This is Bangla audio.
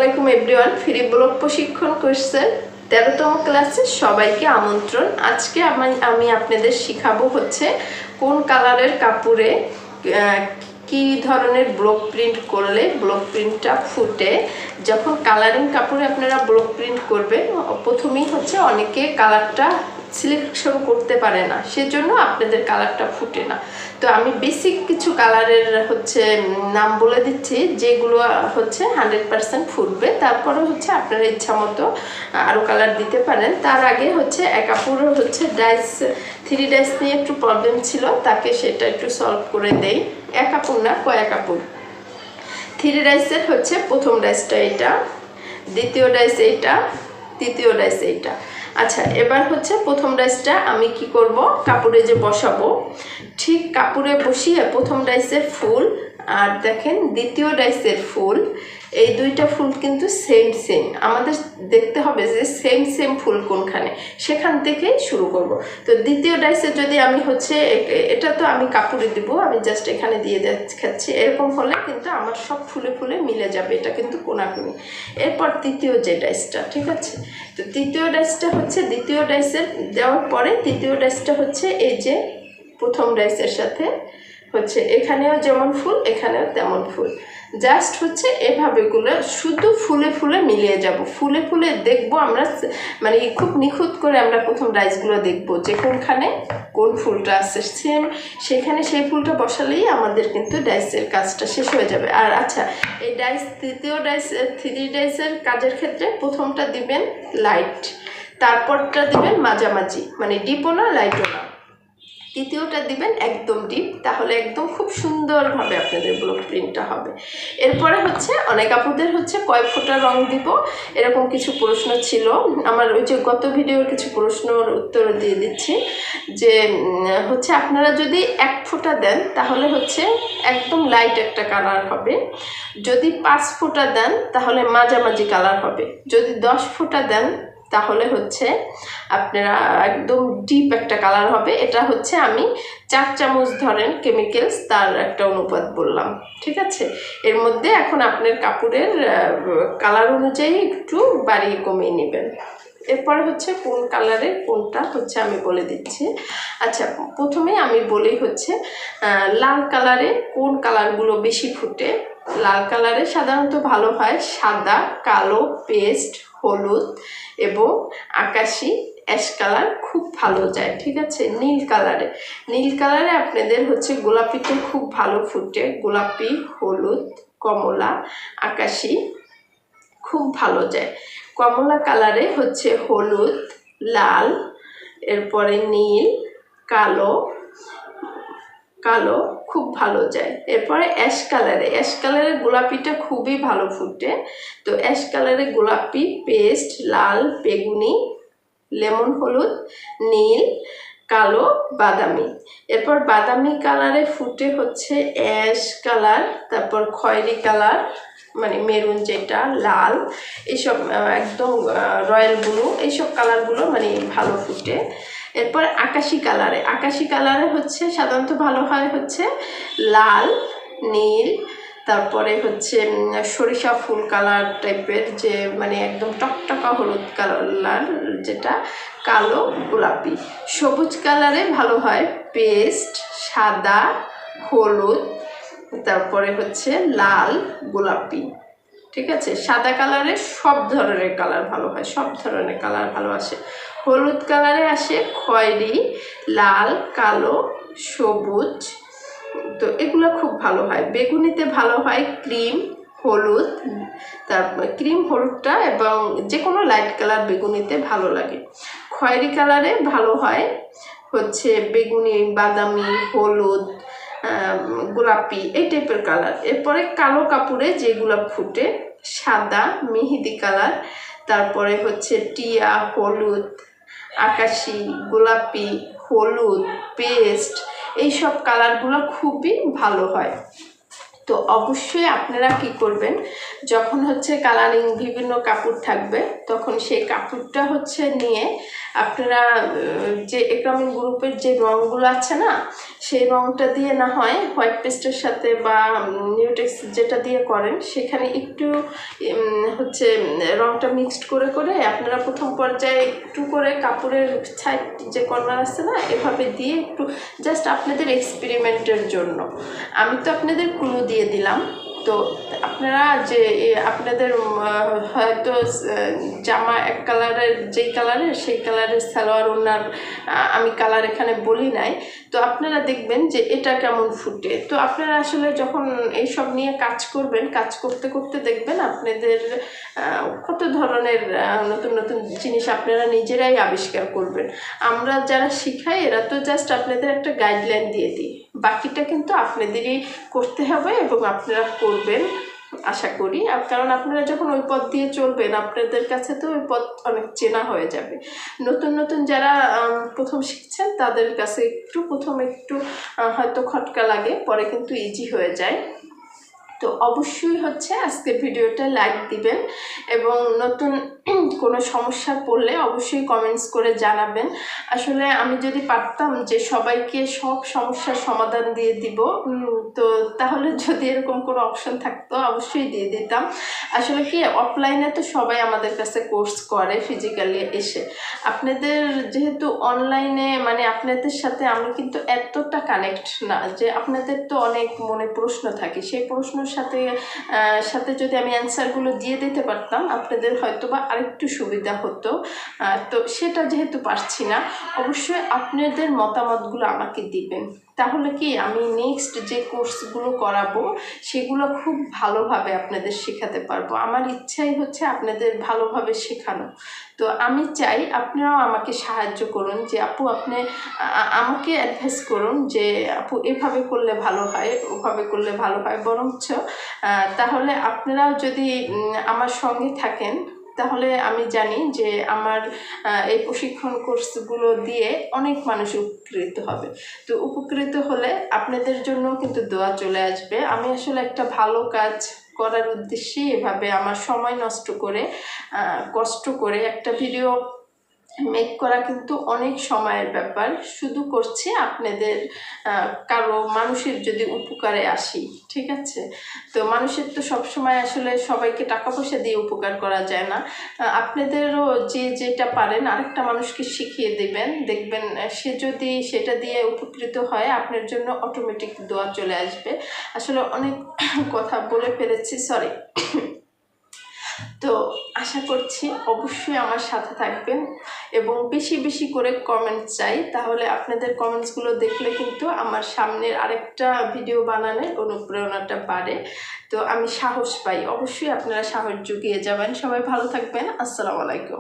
আলাইকুম এভরিওয়ান, ফ্রি ব্লগ প্রশিক্ষণ কোর্সের 13তম ক্লাসে সবাইকে আমন্ত্রণ। আজকে আমি আপনাদের শিখাবো হচ্ছে কোন কালারের কাপড়ে কি ধরনের ব্লক প্রিন্ট করলে ব্লক প্রিন্টটা ফুটে। যখন কালারিং কাপড়ে আপনারা ব্লক প্রিন্ট করবেন, প্রথমেই হচ্ছে অনেকে কালারটা সিলেকশন করতে পারে না, সেজন্য আপনাদের কালারটা ফুটে না। তো আমি বেসিক কিছু কালারের হচ্ছে নাম বলে দিচ্ছি, যেগুলো হচ্ছে 100% ফুটবে। তারপরে হচ্ছে আপনারা ইচ্ছা মতো আরও কালার দিতে পারেন। তার আগে হচ্ছে এক আপুর হচ্ছে ডাইস 3 ডাইস নিয়ে একটু প্রবলেম ছিল, তাকে সেটা একটু সলভ করে দেই। এক আপুর না, কয়েক আপুর। 3 ডাইসের হচ্ছে প্রথম ডাইসটা এটা, দ্বিতীয় ডাইস এইটা, তৃতীয় ডাইস এইটা। আচ্ছা, এবার হচ্ছে প্রথম ডাইসটা আমি কি করব, কাপড়ে যে বসাবো, ঠিক কাপড়ে বসিয়ে প্রথম ডাইসের ফুল আর দেখেন দ্বিতীয় ডাইসের ফুল, এই দুইটা ফুল কিন্তু সেম আমাদের দেখতে হবে যে সেম ফুল কোনখানে, সেখান থেকেই শুরু করব। তো দ্বিতীয় ডাইসে যদি আমি হচ্ছে এটা তো আমি কাপড়ে দিব, আমি জাস্ট এখানে দিয়ে দেখাচ্ছি, এরকম হলে কিন্তু আমার সব ফুলে ফুলে মিলে যাবে, এটা কিন্তু কোনাকুনি। এরপর তৃতীয় যে ডাইসটা, ঠিক আছে, তো তৃতীয় ডাইসটা হচ্ছে দ্বিতীয় ডাইসের দেওয়ার পরে তৃতীয় ডাইসটা হচ্ছে এই যে প্রথম ডাইসের সাথে হচ্ছে এখানেও যেমন ফুল এখানেও তেমন ফুল, জাস্ট হচ্ছে এভাবে গুলো শুধু ফুলে ফুলে মিলিয়ে যাব। ফুলে ফুলে দেখবো আমরা, মানে খুব নিখুঁত করে আমরা প্রথম ডাইসগুলো দেখবো যে কোনখানে কোন ফুলটা আছে, সেম সেখানে সেই ফুলটা বসালেই আমাদের কিন্তু ডাইসের কাজটা শেষ হয়ে যাবে। আর আচ্ছা, এই ডাইস তৃতীয় ডাইস 3 ডাইসের কাজের ক্ষেত্রে প্রথমটা দিবেন লাইট, তারপরটা দিবেন মাঝামাঝি, মানে ডিপও না লাইটও না, তৃতীয়টা দিবেন একদম ডিপ, তাহলে একদম খুব সুন্দরভাবে আপনাদের ব্লক প্রিন্টটা হবে। এরপরে হচ্ছে অনেক আপুদের হচ্ছে কয় ফোঁটা রং দিব, এরকম কিছু প্রশ্ন ছিল আমার, ওই যে গত ভিডিওর কিছু প্রশ্নর উত্তর দিয়ে দিচ্ছি। যে হচ্ছে আপনারা যদি 1 ফোঁটা দেন তাহলে হচ্ছে একদম লাইট একটা কালার হবে, যদি 5 ফোঁটা দেন তাহলে মাঝামাঝি কালার হবে, যদি 10 ফোঁটা দেন তাহলে হচ্ছে আপনারা একদম ডিপ একটা কালার হবে। এটা হচ্ছে আমি 4 চামচ ধরেন কেমিক্যালস, তার একটা অনুপাত বললাম, ঠিক আছে। এর মধ্যে এখন আপনার কাপড়ের কালার অনুযায়ী একটু বাড়িয়ে কমিয়ে নেবেন। এরপরে হচ্ছে কোন কালারের কোনটা হচ্ছে আমি বলে দিচ্ছি। আচ্ছা, প্রথমে আমি বলি হচ্ছে লাল কালারে কোন কালারগুলো বেশি ফুটে। লাল কালারে সাধারণত ভালো হয় সাদা, কালো, পেস্ট, হলুদ এবং আকাশি, অ্যাশ কালার খুব ভালো যায়, ঠিক আছে। নীল কালারে আপনাদের হচ্ছে গোলাপিটা খুব ভালো ফুটে, গোলাপি, হলুদ, কমলা, আকাশি খুব ভালো যায়। কমলা কালারে হচ্ছে হলুদ, লাল, এরপরে নীল, কালো খুব ভালো যায়। এরপরে অ্যাশ কালারে গোলাপিটা খুবই ভালো ফুটে। তো অ্যাশ কালারে গোলাপি, পেস্ট, লাল, বেগুনি, লেমন হলুদ, নীল, কালো, বাদামি। এরপর বাদামি কালারে ফুটে হচ্ছে অ্যাশ কালার, তারপর খয়েরি কালার মানে মেরুন যেটা, লাল, এইসব একদম রয়্যাল ব্লু, এইসব কালারগুলো মানে ভালো ফুটে। এরপর আকাশি কালারে হচ্ছে সাধারণত ভালো হয় হচ্ছে লাল, নীল, তারপরে হচ্ছে সরিষা ফুল কালার টাইপের, যে মানে একদম টকটকা হলুদ কালার যেটা, কালো, গোলাপি। সবুজ কালারে ভালো হয় পেস্ট, সাদা, হলুদ, তারপরে হচ্ছে লাল, গোলাপি, ঠিক আছে। সাদা কালারে সব ধরনের কালার ভালো হয়, সব ধরনের কালার ভালো আসে। হলুদ কালারে আসে খয়েরি, লাল, কালো, সবুজ, তো এগুলো খুব ভালো হয়। বেগুনিতে ভালো হয় ক্রিম, হলুদ, তারপর ক্রিম হলুদটা এবং যে কোনো লাইট কালার বেগুনিতে ভালো লাগে। খয়েরি কালারে ভালো হয় হচ্ছে বেগুনি, বাদামি, হলুদ, গোলাপি, এই টাইপের কালার। এরপরে কালো কাপড়ে যেগুলো ফুটে সাদা, মেহেদি কালার, তারপরে হচ্ছে টিয়া, হলুদ, আকাশি, গোলাপি, হলুদ, পেস্ট, এইসব কালারগুলো খুবই ভালো হয়। তো অবশ্যই আপনারা কি করবেন, যখন হচ্ছে কালারিং বিভিন্ন কাপড় থাকবে তখন সেই কাপড়টা হচ্ছে নিয়ে আপনারা যে একরামিন গ্রুপের যে রঙগুলো আছে না, সেই রঙটা দিয়ে না হয় হোয়াইট পেস্টের সাথে বা নিউটেক্স যেটা দিয়ে করেন সেখানে একটু হচ্ছে রঙটা মিক্সড করে করে আপনারা প্রথম পর্যায়ে একটু করে কাপড়ের সাইড যে কর্নার আছে না, এভাবে দিয়ে একটু জাস্ট আপনাদের এক্সপেরিমেন্টের জন্য। আমি তো আপনাদের ক্লু দিয়ে দিলাম। তো আপনারা যে আপনাদের হয়তো জামা এক কালারের, যেই কালারের সেই কালারের সালোয়ার ওনার আমি কালার এখানে বলি নাই, তো আপনারা দেখবেন যে এটা কেমন ফুটে। তো আপনারা আসলে যখন এইসব নিয়ে কাজ করবেন, কাজ করতে করতে দেখবেন আপনাদের কত ধরনের নতুন নতুন জিনিস আপনারা নিজেরাই আবিষ্কার করবেন। আমরা যারা শিখাই এরা তো জাস্ট আপনাদের একটা গাইডলাইন দিয়ে দিই, বাকিটা কিন্তু আপনাদেরই করতে হবে এবং আপনারা করবেন আশা করি। কারণ আপনারা যখন ওই পথ দিয়ে চলবেন আপনাদের কাছে তো ওই পথ অনেক চেনা হয়ে যাবে। নতুন নতুন যারা প্রথম শিখছেন তাদের কাছে প্রথমে একটু হয়তো খটকা লাগে, পরে কিন্তু ইজি হয়ে যায়। তো অবশ্যই হচ্ছে আজকের ভিডিওটা লাইক দিবেন এবং নতুন কোনো সমস্যা পড়লে অবশ্যই কমেন্টস করে জানাবেন। আসলে আমি যদি পারতাম যে সবাইকে সব সমস্যার সমাধান দিয়ে দিব, তো তাহলে যদি এরকম কোনো অপশন থাকতো অবশ্যই দিয়ে দিতাম। আসলে কি অফলাইনে তো সবাই আমাদের কাছে কোর্স করে ফিজিক্যালি এসে, আপনাদের যেহেতু অনলাইনে মানে আপনাদের সাথে আমি কিন্তু এতটা কানেক্ট না, যে আপনাদের তো অনেক মনে প্রশ্ন থাকে, সেই প্রশ্নের সাথে যদি আমি অ্যান্সারগুলো দিয়ে দিতে পারতাম আপনাদের হয়তো বা আরেকটু সুবিধা হতো। তো সেটা যেহেতু পারছি না, অবশ্যই আপনাদের মতামতগুলো আমাকে দিবেন, তাহলে কি আমি নেক্সট যে কোর্সগুলো করাবো সেগুলো খুব ভালোভাবে আপনাদের শেখাতে পারবো। আমার ইচ্ছাই হচ্ছে আপনাদের ভালোভাবে শেখানো। তো আমি চাই আপনারাও আমাকে সাহায্য করুন, যে আপু আপনি আমাকে অ্যাডভাইস করুন যে আপু এভাবে করলে ভালো হয়, ওভাবে করলে ভালো হয়। বরঞ্চ তাহলে আপনারাও যদি আমার সঙ্গে থাকেন তাহলে আমি জানি যে আমার এই প্রশিক্ষণ কোর্সগুলো দিয়ে অনেক মানুষ উপকৃত হবে। তো উপকৃত হলে আপনাদের জন্য কিন্তু দোয়া চলে আসবে। আমি আসলে একটা ভালো কাজ করার উদ্দেশ্যে এভাবে আমার সময় নষ্ট করে কষ্ট করে একটা ভিডিও মেক করা কিন্তু অনেক সময়ের ব্যাপার। শুধু করছি আপনাদের কারো মানুষের যদি উপকারে আসি, ঠিক আছে? তো মানুষের তো সবসময় আসলে সবাইকে টাকা পয়সা দিয়ে উপকার করা যায় না। আপনাদেরও যে যেটা পারেন আরেকটা মানুষকে শিখিয়ে দেবেন, দেখবেন সে যদি সেটা দিয়ে উপকৃত হয় আপনার জন্য অটোমেটিক দোয়া চলে আসবে। আসলে অনেক কথা বলে ফেলেছি, সরি। তো আশা করছি অবশ্যই আমার সাথে থাকবেন এবং বেশি বেশি করে কমেন্ট চাই, তাহলে আপনাদের কমেন্টসগুলো দেখলে কিন্তু আমার সামনের আরেকটা ভিডিও বানানোর অনুপ্রেরণাটা বাড়ে। তো আমি সাহস পাই, অবশ্যই আপনারা সাহস জুগিয়ে যাবেন। সবাই ভালো থাকবেন। আসসালামু আলাইকুম।